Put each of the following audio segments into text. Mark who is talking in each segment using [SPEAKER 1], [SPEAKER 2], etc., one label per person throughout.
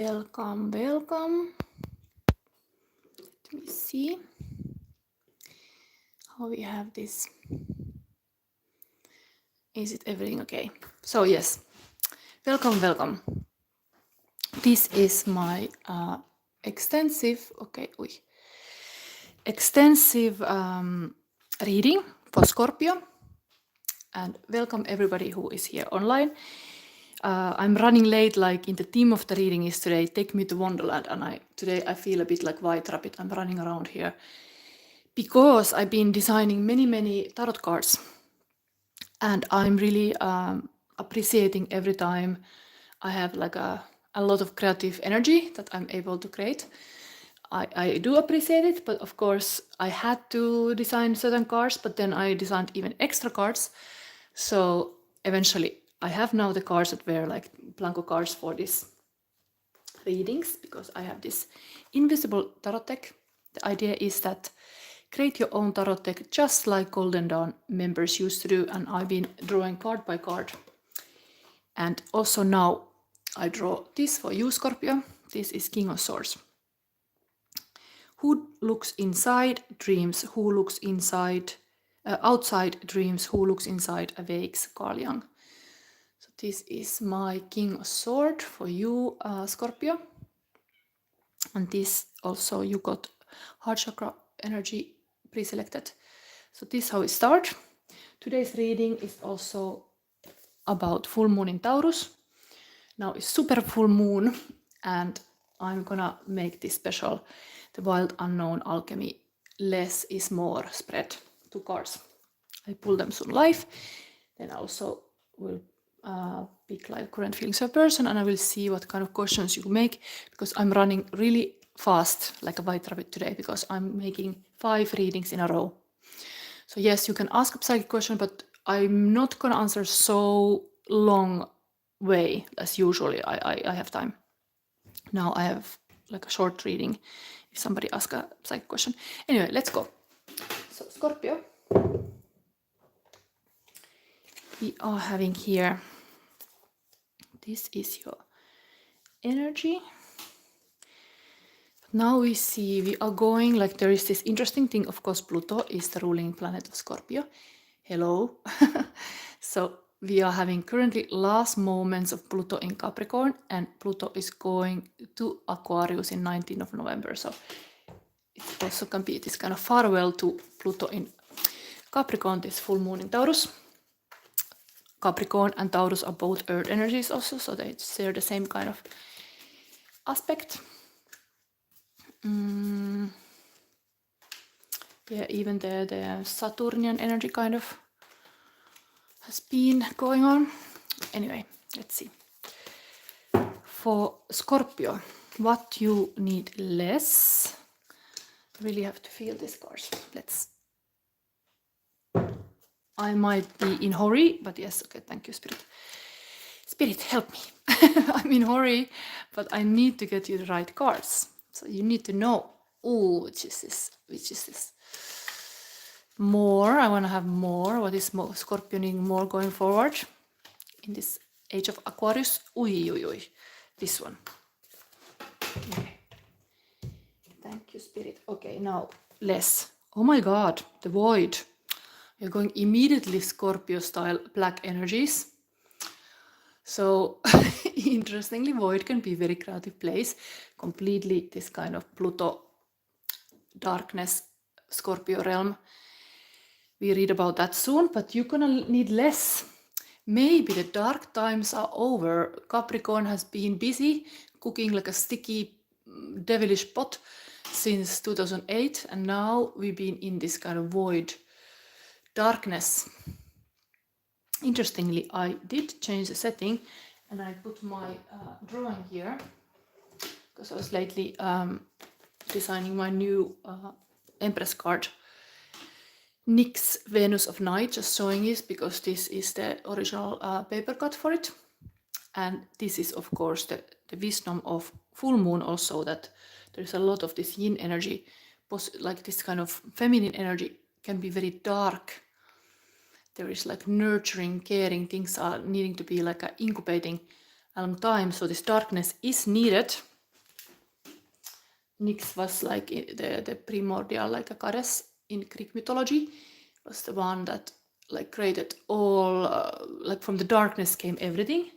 [SPEAKER 1] Welcome, welcome. Let me see how we have this. Is it everything okay? So yes, welcome, welcome. This is my extensive reading for Scorpio, and welcome everybody who is here online. I'm running late, like in the theme of the reading is today, take me to Wonderland, and today I feel a bit like White Rabbit. I'm running around here because I've been designing many tarot cards, and I'm really appreciating every time I have like a lot of creative energy that I'm able to create. I do appreciate it, but of course I had to design certain cards, but then I designed even extra cards. So eventually I have now the cards that were like blanco cards for this readings, because I have this invisible tarot deck. The idea is that create your own tarot deck just like Golden Dawn members used to do, and I've been drawing card by card. And also now I draw this for you, Scorpio. This is King of Swords. Who looks inside dreams, who looks inside, outside dreams, who looks inside awakes, Carl Jung. So this is my King of Swords for you, Scorpio. And this also you got heart chakra energy pre-selected. So this is how we start. Today's reading is also about full moon in Taurus. Now it's super full moon, and I'm gonna make this special, the Wild Unknown Alchemy, less is more spread to cards. I pull them soon live. Then I also will pick like current feelings of a person, and I will see what kind of questions you make, because I'm running really fast like a White Rabbit today, because I'm making 5 readings in a row. So yes, you can ask a psychic question, but I'm not gonna answer so long way as usually I have time. Now I have like a short reading if somebody asks a psychic question. Anyway, let's go. So Scorpio, we are having here, this is your energy. But now we see we are going, like there is this interesting thing, of course Pluto is the ruling planet of Scorpio. Hello. So we are having currently last moments of Pluto in Capricorn, and Pluto is going to Aquarius in 19th of November. So it also can be this kind of farewell to Pluto in Capricorn, this full moon in Taurus. Capricorn and Taurus are both earth energies also, so they share the same kind of aspect. Yeah, even the Saturnian energy kind of has been going on. Anyway, let's see. For Scorpio, what you need less. Really have to feel this cards. I might be in hurry, but yes, okay, thank you, Spirit. Spirit, help me. I'm in hurry, but I need to get you the right cards. So you need to know, oh, which is this? More, I want to have more. What is more, Scorpio needing more going forward in this age of Aquarius? Ui. This one. Okay. Thank you, Spirit. Okay, now less. Oh my God, the void. You're going immediately Scorpio style black energies. So interestingly, void can be a very creative place. Completely this kind of Pluto darkness, Scorpio realm. We read about that soon, but you're gonna need less. Maybe the dark times are over. Capricorn has been busy cooking like a sticky, devilish pot since 2008, and now we've been in this kind of void darkness. Interestingly, I did change the setting, and I put my drawing here because I was lately designing my new Empress card. Nyx Venus of Night, just showing this because this is the original paper cut for it. And this is of course the wisdom of full moon also, that there's a lot of this yin energy, like this kind of feminine energy can be very dark. There is like nurturing, caring, things are needing to be like incubating a long time. So this darkness is needed, Nyx was like the primordial, like a goddess in Greek mythology, was the one that like created all, like from the darkness came everything.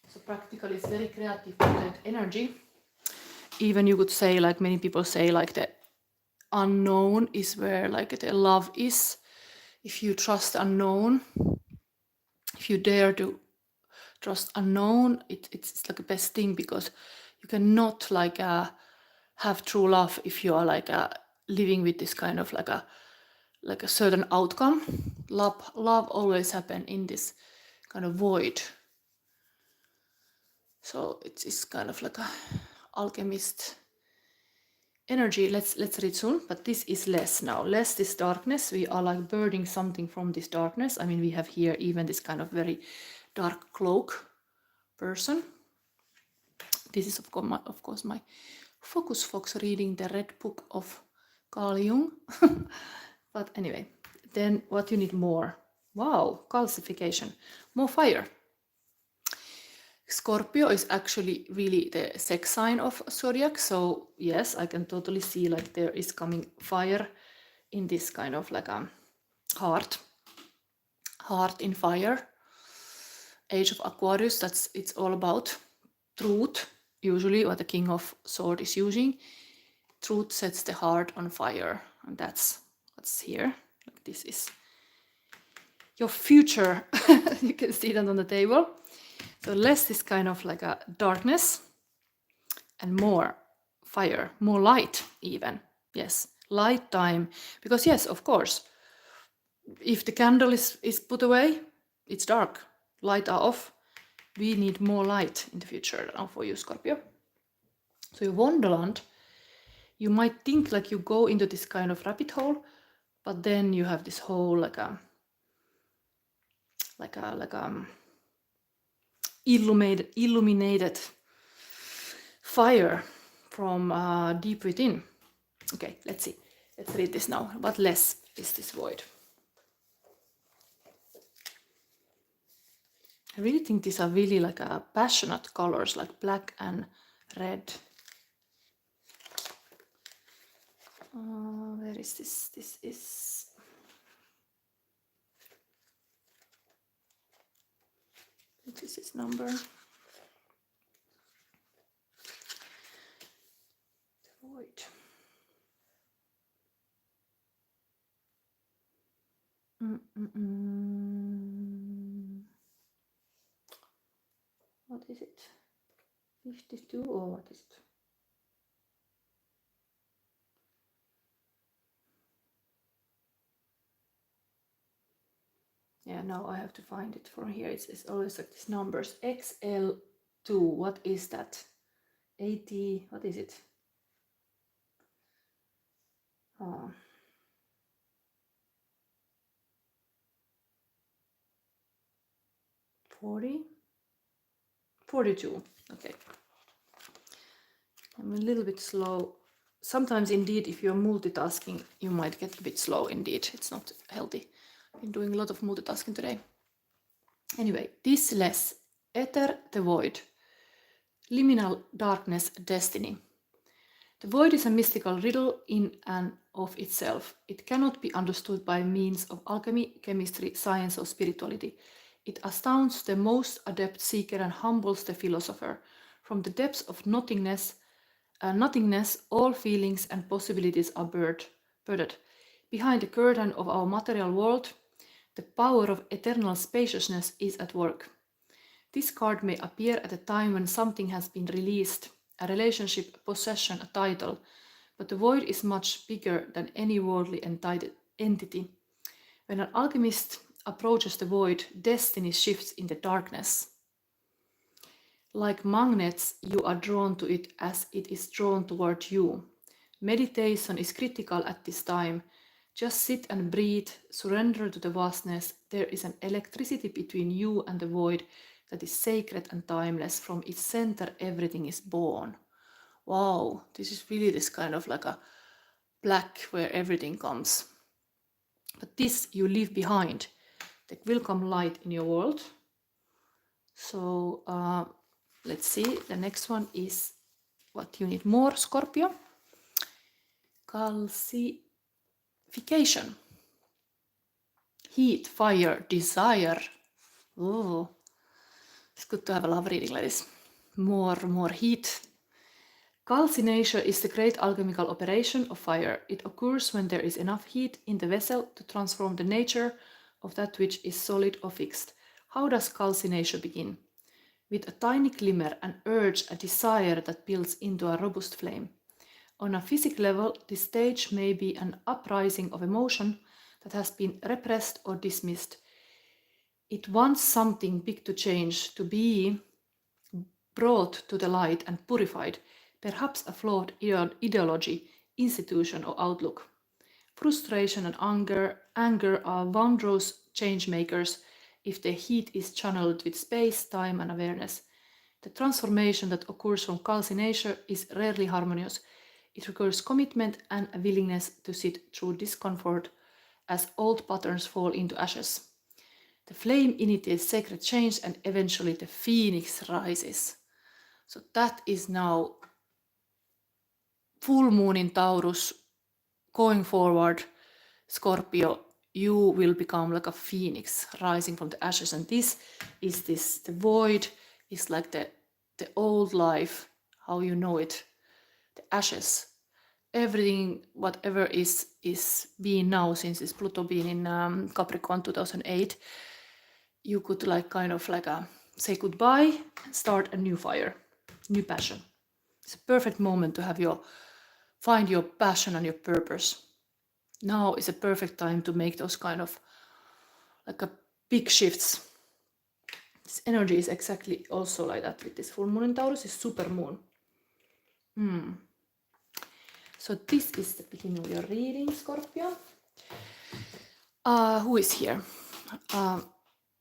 [SPEAKER 1] So practically it's very creative, potent energy. Even you could say, like many people say, like the unknown is where like the love is. If you trust unknown, if you dare to trust unknown, it's like the best thing, because you cannot like have true love if you are like living with this kind of like a certain outcome. Love always happen in this kind of void. So it's kind of like a alchemist energy. Let's read soon, but this is less now. Less this darkness. We are like burning something from this darkness. I mean, we have here even this kind of very dark cloak person. This is of course my focus fox reading the red book of Carl Jung. But anyway, then what you need more? Wow, calcification, more fire. Scorpio is actually really the sex sign of zodiac, so yes, I can totally see like there is coming fire in this kind of like a heart in fire. Age of Aquarius, it's all about truth, usually what the King of Swords is using. Truth sets the heart on fire, and that's what's here. Like this is your future. You can see that on the table. So less this kind of like a darkness and more fire, more light even. Yes, light time. Because yes, of course, if the candle is put away, it's dark. Light are off. We need more light in the future now for you, Scorpio. So your Wonderland, you might think like you go into this kind of rabbit hole, but then you have this whole like a illuminated fire from deep within. Okay, let's see. Let's read this now. What less is this void? I really think these are really like passionate colors, like black and red. Where is this? This is... What is this number? The void. What is it? 52 or what is it? Yeah, now I have to find it from here. It's always like these numbers. XL2, what is that? 80, what is it? 40? 42, okay. I'm a little bit slow. Sometimes indeed, if you're multitasking, you might get a bit slow indeed. It's not healthy. I've been doing a lot of multitasking today. Anyway, this less, ether, the void, liminal darkness, destiny. The void is a mystical riddle in and of itself. It cannot be understood by means of alchemy, chemistry, science, or spirituality. It astounds the most adept seeker and humbles the philosopher. From the depths of nothingness, all feelings and possibilities are birthed. Behind the curtain of our material world, the power of eternal spaciousness is at work. This card may appear at a time when something has been released, a relationship, a possession, a title, but the void is much bigger than any worldly entity. When an alchemist approaches the void, destiny shifts in the darkness. Like magnets, you are drawn to it as it is drawn toward you. Meditation is critical at this time. Just sit and breathe, surrender to the vastness. There is an electricity between you and the void that is sacred and timeless. From its center, everything is born. Wow, this is really this kind of like a black where everything comes. But this you leave behind. There will come light in your world. So let's see. The next one is what you need more, Scorpio. calcification. Heat, fire, desire. Oh, it's good to have a love reading like this. More heat. Calcination is the great alchemical operation of fire. It occurs when there is enough heat in the vessel to transform the nature of that which is solid or fixed. How does calcination begin? With a tiny glimmer, an urge, a desire that builds into a robust flame. On a physical level, this stage may be an uprising of emotion that has been repressed or dismissed. It wants something big to change, to be brought to the light and purified, perhaps a flawed ideology, institution, or outlook. Frustration and anger are wondrous change makers if their heat is channeled with space, time, and awareness. The transformation that occurs from calcination is rarely harmonious. It requires commitment and a willingness to sit through discomfort as old patterns fall into ashes. The flame initiates sacred change and eventually the phoenix rises. So that is now full moon in Taurus. Going forward, Scorpio, you will become like a phoenix rising from the ashes. And this is the void is like the old life, how you know it, the ashes. Everything, whatever is being now, since it's Pluto being in Capricorn 2008, you could like kind of like say goodbye and start a new fire, new passion. It's a perfect moment to find your passion and your purpose. Now is a perfect time to make those kind of like a big shifts. This energy is exactly also like that with this full moon in Taurus, is super moon. So this is the beginning of your reading, Scorpio. Who is here?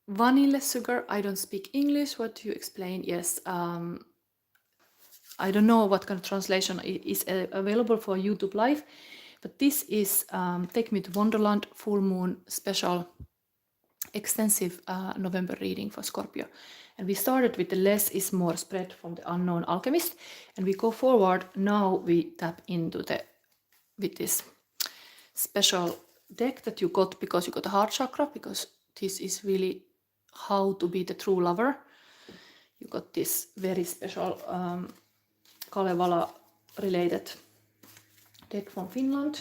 [SPEAKER 1] Vanilla sugar. I don't speak English. What do you explain? Yes. I don't know what kind of translation is available for YouTube Live, but this is Take Me to Wonderland full moon special extensive November reading for Scorpio. And we started with the less is more spread from the Unknown Alchemist, and we go forward. Now we tap into with this special deck that you got because you got a heart chakra, because this is really how to be the true lover. You got this very special Kalevala related deck from Finland.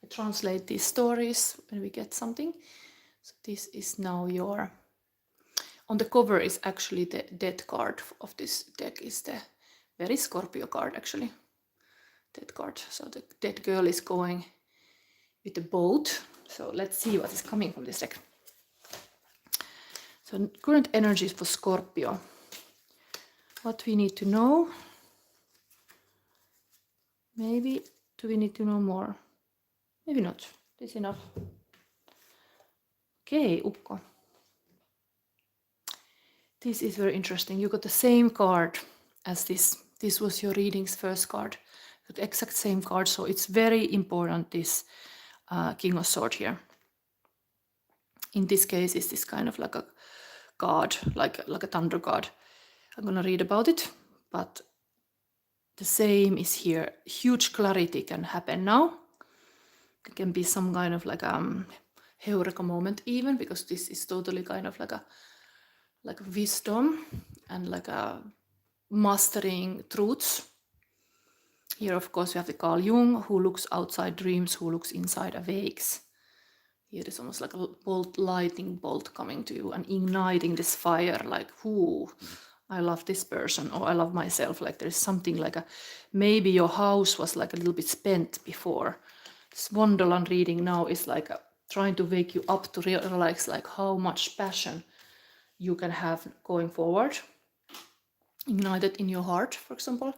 [SPEAKER 1] I translate these stories when we get something. So this is now your, on the cover is actually the death card of this deck, is the very Scorpio card actually, death card. So the dead girl is going with the boat. So let's see what is coming from this deck. So current energies for Scorpio. What we need to know. Maybe do we need to know more? Maybe not. This is enough. Okay, Ukko. This is very interesting. You got the same card as this. This was your reading's first card. The exact same card. So it's very important, this King of Swords here. In this case, it's this kind of like a god, like a thunder god. I'm going to read about it, but the same is here. Huge clarity can happen now. It can be some kind of like heureka moment even, because this is totally kind of like a wisdom and like a mastering truths. Here, of course, we have the Carl Jung, who looks outside dreams, who looks inside awakes. Here is almost like a bolt, lightning bolt coming to you and igniting this fire, like, whoo, I love this person, or I love myself. Like there's something like maybe your house was like a little bit spent before. This Wonderland reading now is like trying to wake you up to realize like how much passion you can have going forward, ignited in your heart, for example.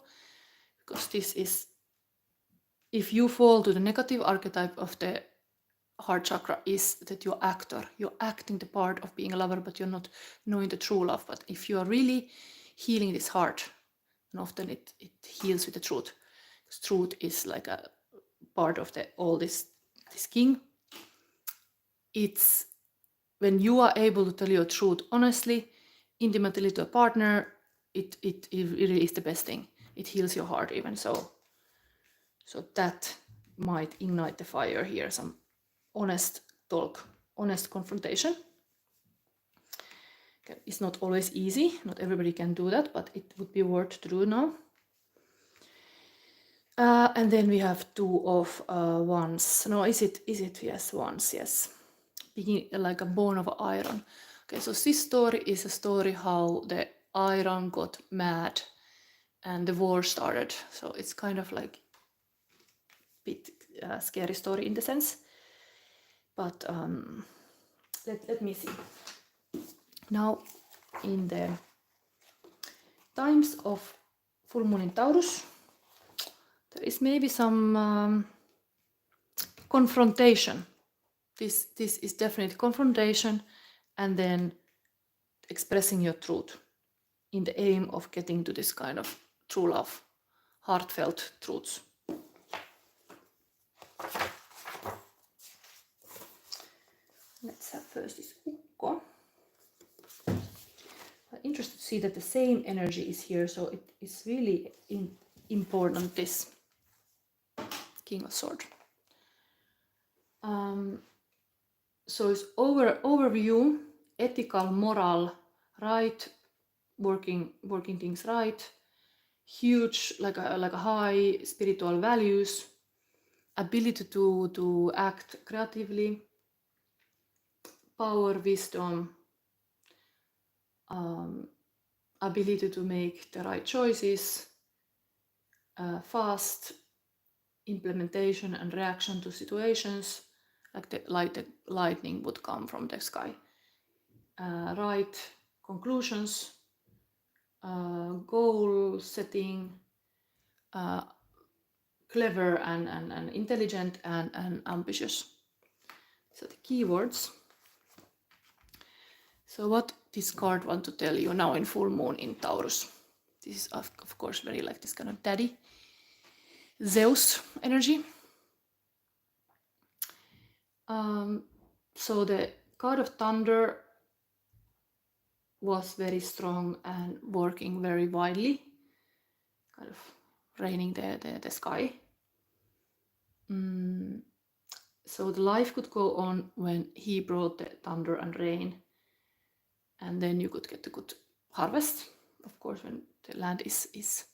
[SPEAKER 1] Because this is, if you fall to the negative archetype of the heart chakra, is that you're actor. You're acting the part of being a lover, but you're not knowing the true love. But if you are really healing this heart, and often it heals with the truth. Because truth is like a part of all this king. It's when you are able to tell your truth honestly, intimately to a partner, it really is the best thing. It heals your heart even so. So that might ignite the fire here, some honest talk, honest confrontation. It's not always easy, not everybody can do that, but it would be worth to do now. And then we have 2 of wands. No, is it? Yes, wands, yes. Being like a bone of iron. Okay, so this story is a story how the iron got mad and the war started. So it's kind of like a bit scary story in the sense. But let me see. Now, in the times of full moon in Taurus, there is maybe some confrontation. This is definitely confrontation, and then expressing your truth in the aim of getting to this kind of true love, heartfelt truths. Let's have first this Ukko. I'm interested to see that the same energy is here, so it is really important, this King of Swords. So it's overview, ethical, moral, right, working things right, huge, like a high spiritual values, ability to act creatively, power, wisdom, ability to make the right choices, fast implementation and reaction to situations, like the lightning would come from the sky, right conclusions, goal setting, clever and intelligent and ambitious. So the keywords. So what this card want to tell you now in full moon in Taurus? This is of course very like this kind of daddy Zeus energy. So the card of thunder was very strong and working very widely, kind of raining the sky. So the life could go on when he brought the thunder and rain, and then you could get a good harvest, of course, when the land is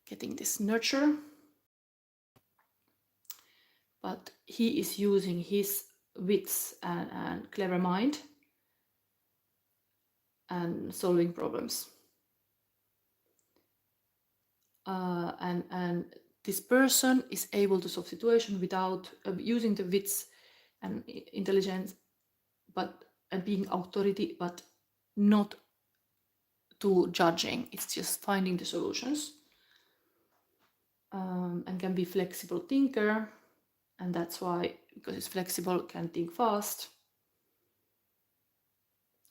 [SPEAKER 1] getting this nurture. But he is using his wits and clever mind and solving problems. And this person is able to solve situation without using the wits and intelligence, and being authority, but not too judging. It's just finding the solutions, and can be flexible thinker, and that's why, because it's flexible, can think fast,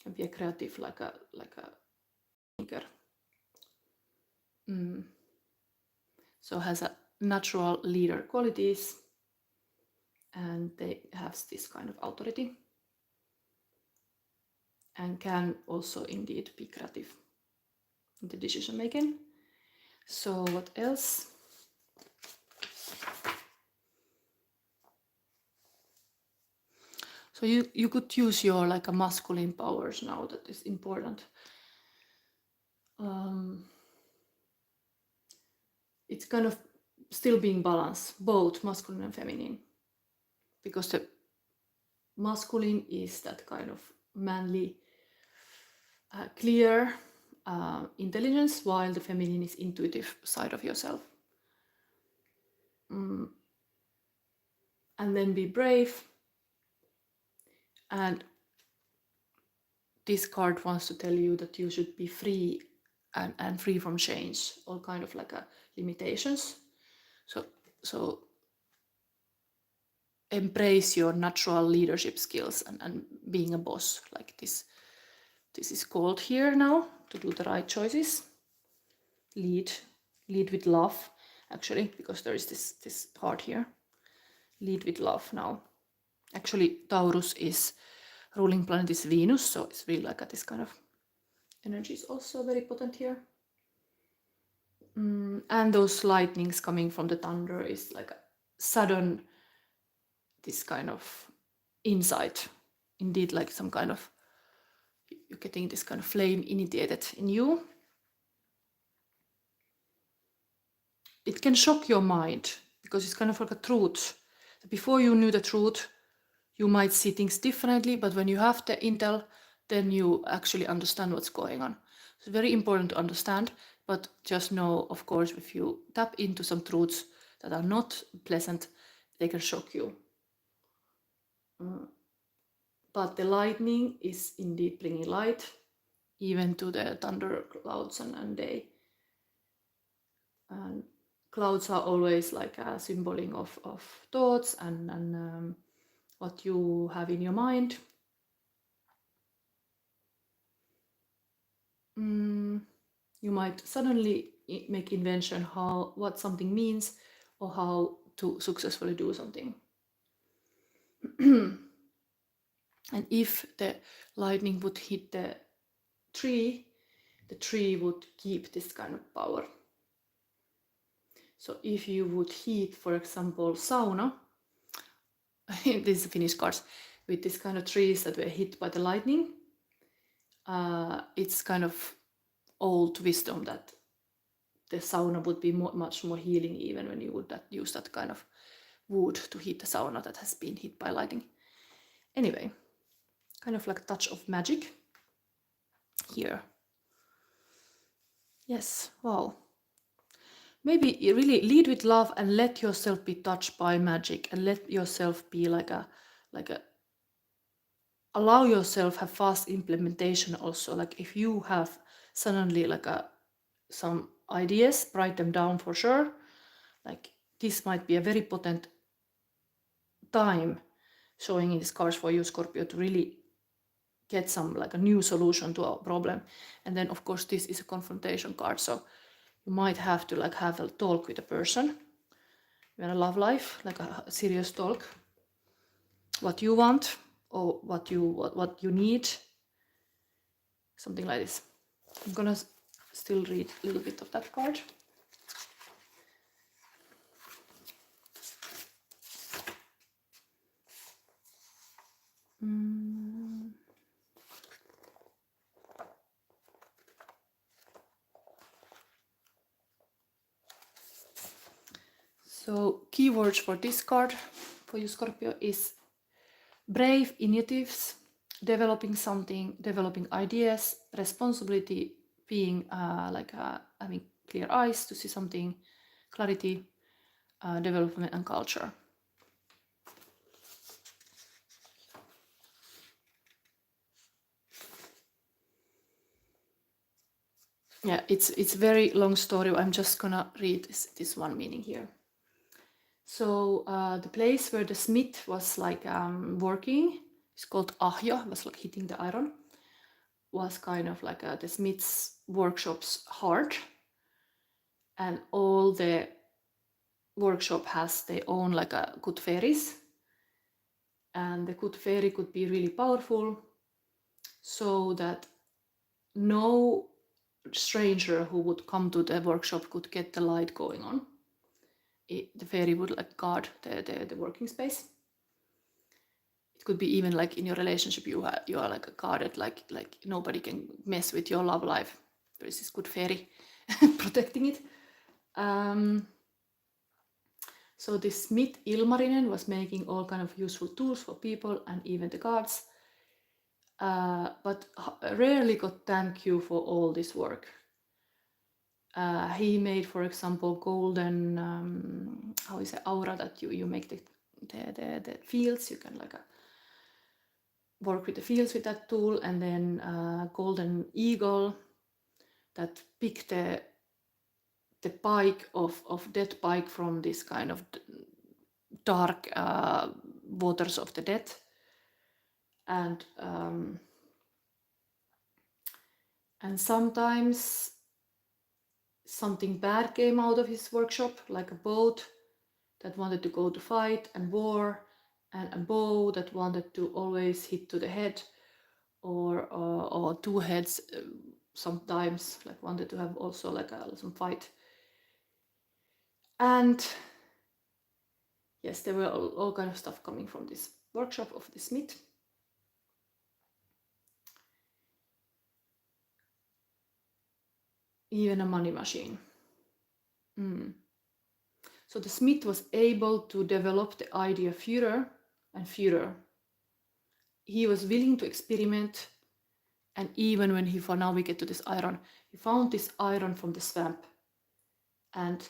[SPEAKER 1] can be a creative like a thinker. So has a natural leader qualities, and they have this kind of authority, and can also indeed be creative in the decision making. So what else? So you could use your like a masculine powers now. That is important. It's kind of still being balanced, both masculine and feminine, because the masculine is that kind of manly, clear intelligence, while the feminine is intuitive side of yourself. And then be brave. And this card wants to tell you that you should be free and free from change, all kind of like limitations. So embrace your natural leadership skills and being a boss, like this. This is called here now to do the right choices. Lead with love, actually, because there is this part here. Lead with love now. Actually, Taurus is ruling planet is Venus, so it's really like this kind of energy is also very potent here. And those lightnings coming from the thunder is like sudden this kind of insight, indeed like some kind of, you're getting this kind of flame initiated in you. It can shock your mind because it's kind of like a truth. Before you knew the truth, you might see things differently, but when you have the intel, then you actually understand what's going on. It's very important to understand, but just know, of course, if you tap into some truths that are not pleasant, they can shock you. But the lightning is indeed bringing light, even to the thunder clouds and day. And clouds are always like a symboling of thoughts and what you have in your mind. You might suddenly make invention what something means or how to successfully do something. And if the lightning would hit the tree would keep this kind of power. So if you would heat, for example, sauna, this is Finnish cards, with this kind of trees that were hit by the lightning, it's kind of old wisdom that the sauna would be much more healing even when you would use that kind of wood to heat the sauna that has been hit by lightning. Anyway, kind of like a touch of magic here. Yes, wow. Maybe you really lead with love and let yourself be touched by magic and let yourself be allow yourself have fast implementation also. Like if you have suddenly some ideas, write them down for sure. Like this might be a very potent time showing in these cards for you, Scorpio, to really get some like a new solution to a problem. And then of course this is a confrontation card, so you might have to like have a talk with a person in a love life, like a serious talk, what you want or what you need, something like this. I'm gonna still read a little bit of that card. So keywords for this card for you, Scorpio, is brave initiatives, developing something, developing ideas, responsibility, being having clear eyes to see something, clarity, development and culture. Yeah, it's very long story. I'm just gonna read this one meaning here. So the place where the smith was like working, it's called ahjo, was like hitting the iron, was kind of like the smith's workshop's heart, and all the workshop has their own like a good fairies, and the good fairy could be really powerful, so that no stranger who would come to the workshop could get the light going on. The fairy would like guard the working space. It could be even like in your relationship you are like guarded, like nobody can mess with your love life. There is this good fairy protecting it. So this smith Ilmarinen was making all kind of useful tools for people and even the gods, but rarely got thank you for all this work. He made, for example, golden how is it, aura, that you make the fields. You can like work with the fields with that tool, and then golden eagle that picked the pike of dead pike from this kind of dark waters of the dead, and sometimes something bad came out of his workshop, like a boat that wanted to go to fight and war, and a bow that wanted to always hit to the head, or two heads sometimes, like wanted to have also like some fight. And yes, there were all kind of stuff coming from this workshop of the smith. Even a money machine. So the smith was able to develop the idea further and further. He was willing to experiment, and even when now we get to this iron, he found this iron from the swamp, and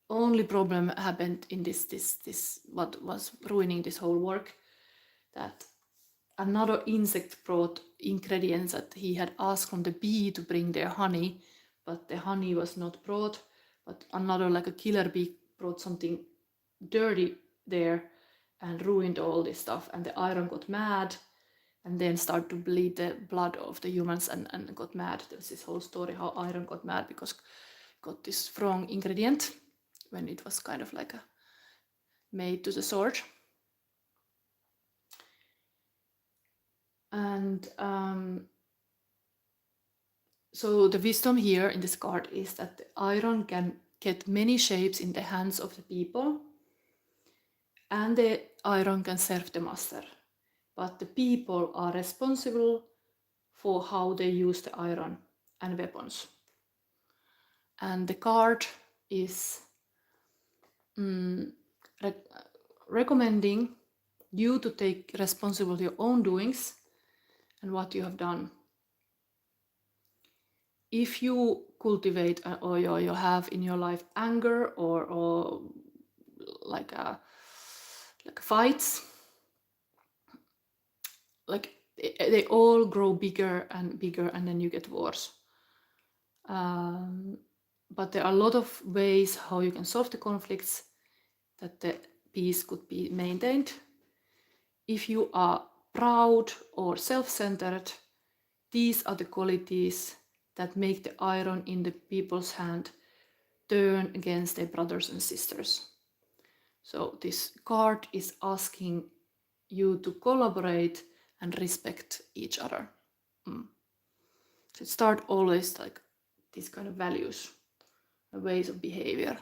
[SPEAKER 1] only problem happened in this what was ruining this whole work, that another insect brought ingredients that he had asked from the bee to bring their honey, but the honey was not brought, but another, like a killer bee, brought something dirty there and ruined all this stuff, and the iron got mad and then started to bleed the blood of the humans and got mad. There's this whole story how iron got mad because it got this wrong ingredient when it was kind of like made to the sword. And so the wisdom here in this card is that the iron can get many shapes in the hands of the people, and the iron can serve the master, but the people are responsible for how they use the iron and weapons. And the card is recommending you to take responsibility of your own doings and what you have done. If you cultivate or you have in your life anger or like fights, like they all grow bigger and bigger, and then you get wars. But there are a lot of ways how you can solve the conflicts, that the peace could be maintained. If you are proud or self-centered, these are the qualities that make the iron in the people's hand turn against their brothers and sisters. So this card is asking you to collaborate and respect each other. So start always like these kind of values, ways of behavior.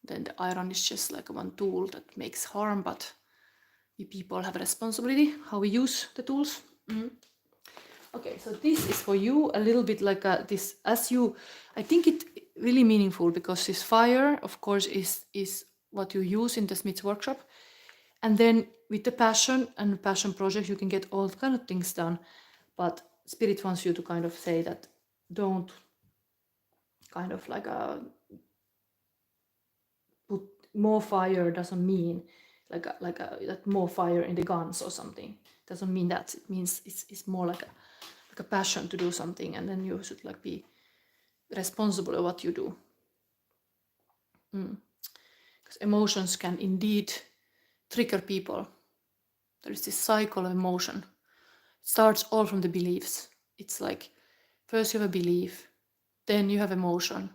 [SPEAKER 1] Then the iron is just like one tool that makes harm, but we people have a responsibility how we use the tools. Okay, so this is for you a little bit like this, as you, I think it really meaningful, because this fire, of course, is what you use in the Smith's workshop. And then with the passion and passion project, you can get all kind of things done. But Spirit wants you to kind of say that don't kind of like put more fire doesn't mean like more fire in the guns or something. Doesn't mean that. It means it's more like a passion to do something, and then you should like be responsible for what you do. Because emotions can indeed trigger people. There is this cycle of emotion. It starts all from the beliefs. It's like first you have a belief, then you have emotion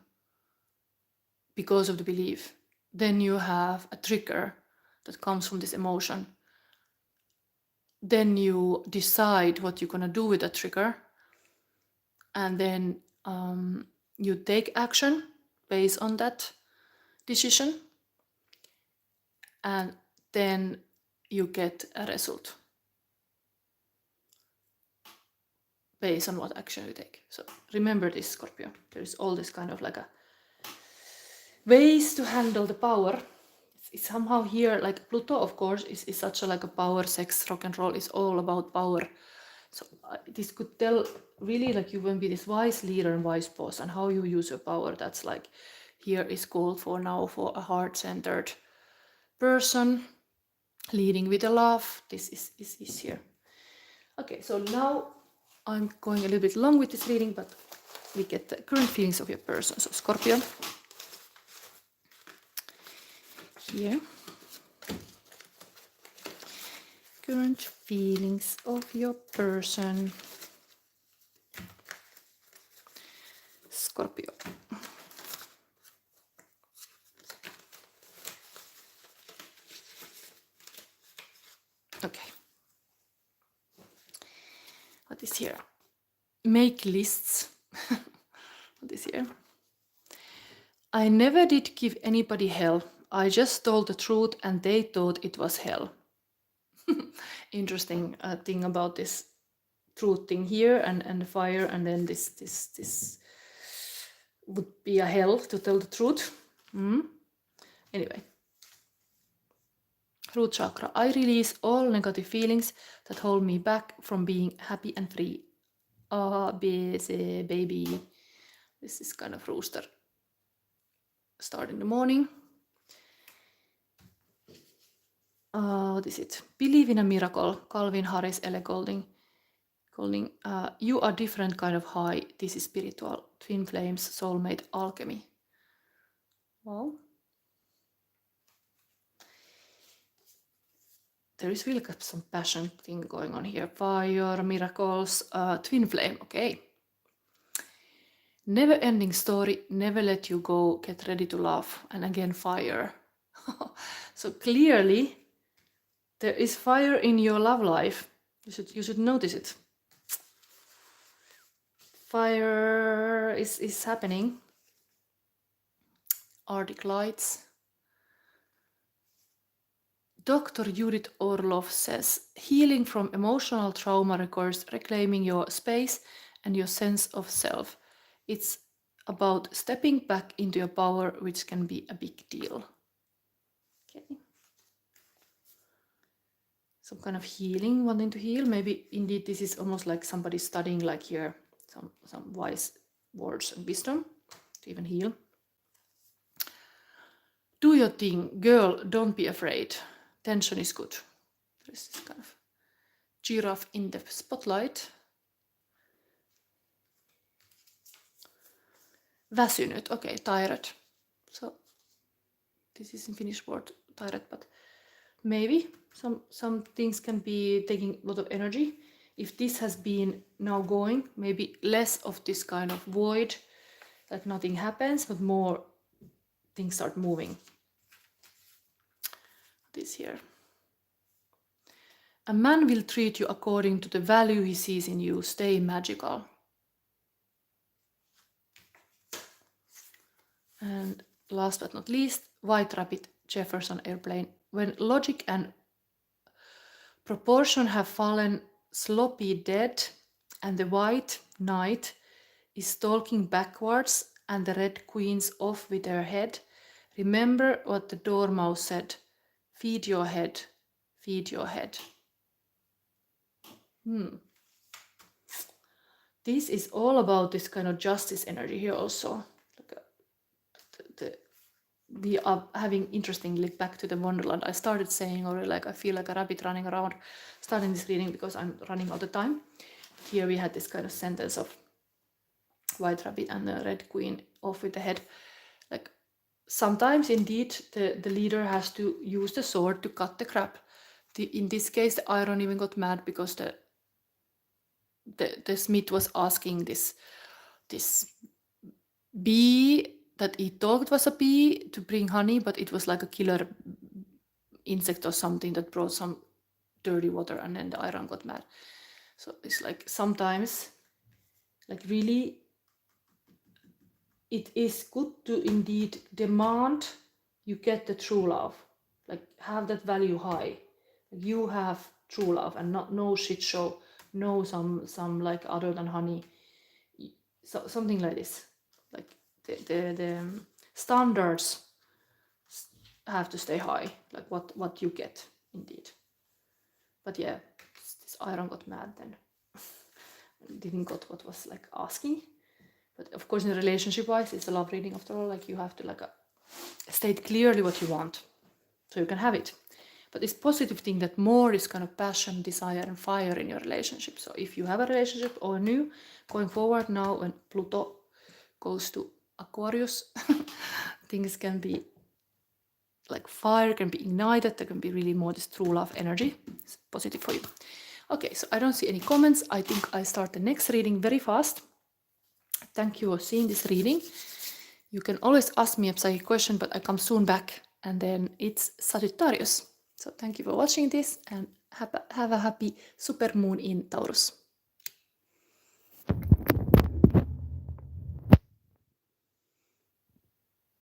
[SPEAKER 1] because of the belief, then you have a trigger that comes from this emotion, then you decide what you're gonna do with that trigger, and then you take action based on that decision, and then you get a result based on what action you take. So remember this, Scorpio. There is all this kind of like a ways to handle the power. It's somehow here, like Pluto, of course, is such a like a power, sex, rock and roll is all about power. So this could tell really like you will be this wise leader and wise boss, and how you use your power. That's like here is called for now for a heart-centered person leading with a love. This is here. Okay, so now I'm going a little bit long with this reading, but we get the current feelings of your person. So Scorpio, here, current feelings of your person, Scorpio. Okay. What is here? Make lists. What is here? I never did give anybody hell. I just told the truth and they thought it was hell. Interesting thing about this truth thing here and the fire, and then this would be a hell to tell the truth. Anyway, root chakra. I release all negative feelings that hold me back from being happy and free. A, B, C, baby. This is kind of rooster. Start in the morning. What is it? Believe in a miracle. Calvin Harris, L.A. Golding. You are different kind of high. This is spiritual. Twin flames, soulmate, alchemy. Wow. There is really some passion thing going on here. Fire, miracles, twin flame. Okay. Never ending story. Never let you go. Get ready to laugh. And again, fire. So clearly, there is fire in your love life. You should notice it. Fire is happening. Arctic lights. Dr. Judith Orloff says, healing from emotional trauma requires reclaiming your space and your sense of self. It's about stepping back into your power, which can be a big deal. Okay. Some kind of healing, wanting to heal. Maybe indeed this is almost like somebody studying, like here, some wise words and wisdom to even heal. Do your thing, girl, don't be afraid. Tension is good. There's this kind of giraffe in the spotlight. Väsynyt, okay, tired. So this is in Finnish word, tired, but maybe some things can be taking a lot of energy. If this has been now going, maybe less of this kind of void, that nothing happens, but more things start moving. This here. A man will treat you according to the value he sees in you. Stay magical. And last but not least, White Rabbit, Jefferson Airplane. When logic and proportion have fallen sloppy dead, and the white knight is stalking backwards and the red queen's off with her head, remember what the Dormouse said. Feed your head. Feed your head. This is all about this kind of justice energy here also. We are having, interestingly, back to the Wonderland. I started saying already, like, I feel like a rabbit running around, starting this reading because I'm running all the time. Here we had this kind of sentence of White Rabbit and the Red Queen off with the head. Like, sometimes indeed the leader has to use the sword to cut the crap. In this case, the iron even got mad because the smith was asking this bee that he thought was a bee to bring honey, but it was like a killer insect or something that brought some dirty water, and then the iron got mad. So it's like sometimes, like, really, it is good to indeed demand you get the true love, like have that value high. Like, you have true love and not no shit show, no some like other than honey, so something like this. Like the standards have to stay high, like what you get indeed. But yeah, this iron got mad then. Didn't got what was like asking. But of course, in a relationship wise, it's a love reading after all. Like, you have to like state clearly what you want so you can have it. But it's positive thing that more is kind of passion, desire, and fire in your relationship. So if you have a relationship or new going forward now, when Pluto goes to Aquarius, things can be like fire, can be ignited. There can be really more this true love energy. It's positive for you. Okay, so I don't see any comments. I think I start the next reading very fast. Thank you for seeing this reading. You can always ask me a psychic question, but I come soon back, and then it's Sagittarius. So thank you for watching this, and have a happy super moon in Taurus.